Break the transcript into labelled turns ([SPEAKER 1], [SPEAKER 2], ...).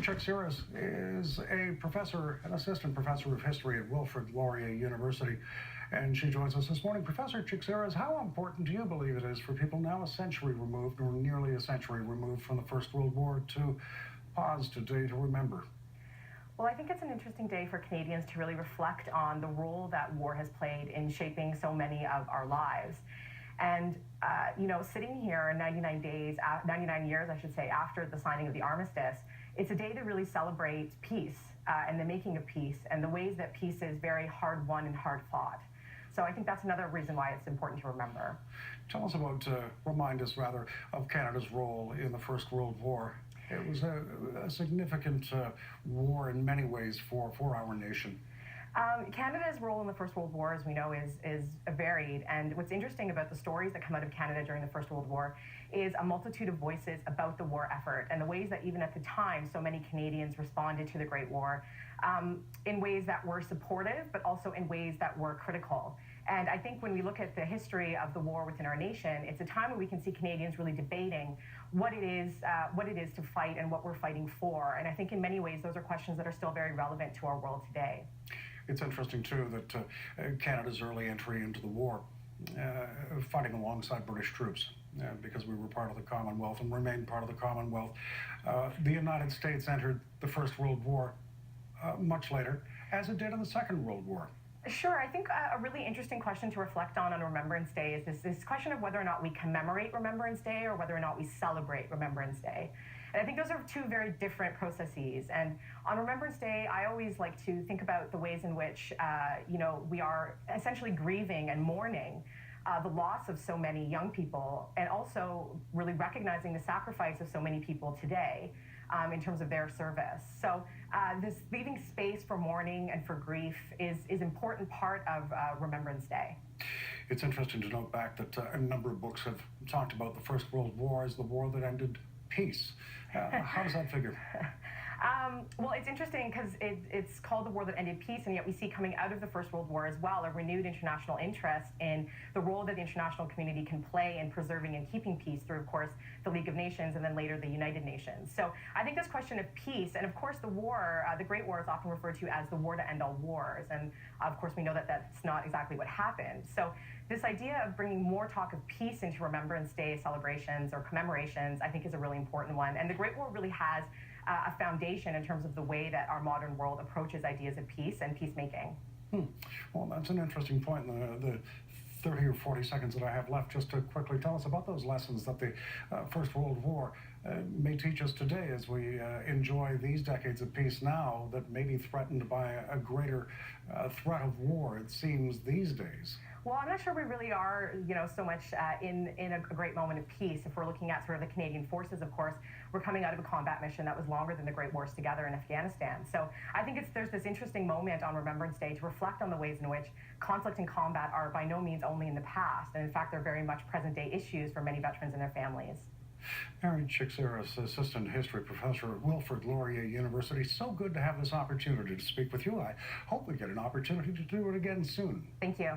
[SPEAKER 1] Chick-Siris is a professor, an assistant professor of history at Wilfrid Laurier University, and she joins us this morning. Professor Chick-Siris, how important do you believe it is for people now a century removed, or nearly a century removed from the First World War, to pause today to remember?
[SPEAKER 2] Well, I think it's an interesting day for Canadians to really reflect on the role that war has played in shaping so many of our lives. And, sitting here 99 years, I should say, after the signing of the armistice, it's a day to really celebrate peace and the making of peace and the ways that peace is very hard won and hard fought. So I think that's another reason why it's important to remember.
[SPEAKER 1] Tell us about, remind us rather, of Canada's role in the First World War. It was a significant war in many ways for our nation.
[SPEAKER 2] Canada's role in the First World War, as we know, is varied. And what's interesting about the stories that come out of Canada during the First World War is a multitude of voices about the war effort and the ways that even at the time so many Canadians responded to the Great War in ways that were supportive, but also in ways that were critical. And I think when we look at the history of the war within our nation, it's a time where we can see Canadians really debating what it is to fight and what we're fighting for. And I think in many ways, those are questions that are still very relevant to our world today.
[SPEAKER 1] It's interesting, too, that Canada's early entry into the war, fighting alongside British troops, because we were part of the Commonwealth and remained part of the Commonwealth. The United States entered the First World War much later, as it did in the Second World War.
[SPEAKER 2] Sure. I think a really interesting question to reflect on Remembrance Day is this question of whether or not we commemorate Remembrance Day or whether or not we celebrate Remembrance Day. And I think those are two very different processes. And on Remembrance Day, I always like to think about the ways in which, we are essentially grieving and mourning the loss of so many young people, and also really recognizing the sacrifice of so many people today in terms of their service. So this leaving space for mourning and for grief is an important part of Remembrance Day.
[SPEAKER 1] It's interesting to note back that a number of books have talked about the First World War as the war that ended peace. How does that figure?
[SPEAKER 2] Well, it's interesting because it's called the war that ended peace, and yet we see coming out of the First World War as well a renewed international interest in the role that the international community can play in preserving and keeping peace through, of course, the League of Nations and then later the United Nations. So I think this question of peace, and of course the war, the Great War is often referred to as the war to end all wars, and of course we know that that's not exactly what happened. So this idea of bringing more talk of peace into Remembrance Day celebrations or commemorations, I think, is a really important one. And the Great War really has a foundation in terms of the way that our modern world approaches ideas of peace and peacemaking.
[SPEAKER 1] Well, that's an interesting point. The 30 or 40 seconds that I have left, just to quickly tell us about those lessons that the First World War may teach us today as we enjoy these decades of peace now that may be threatened by a greater threat of war, it seems, these days.
[SPEAKER 2] Well, I'm not sure we really are, so much in a great moment of peace. If we're looking at sort of the Canadian forces, of course, we're coming out of a combat mission that was longer than the Great Wars together in Afghanistan. So I think there's this interesting moment on Remembrance Day to reflect on the ways in which conflict and combat are by no means only in the past. And in fact, they're very much present-day issues for many veterans and their families.
[SPEAKER 1] Mary Chick-Siris, assistant history professor at Wilfrid Laurier University. So good to have this opportunity to speak with you. I hope we get an opportunity to do it again soon.
[SPEAKER 2] Thank you.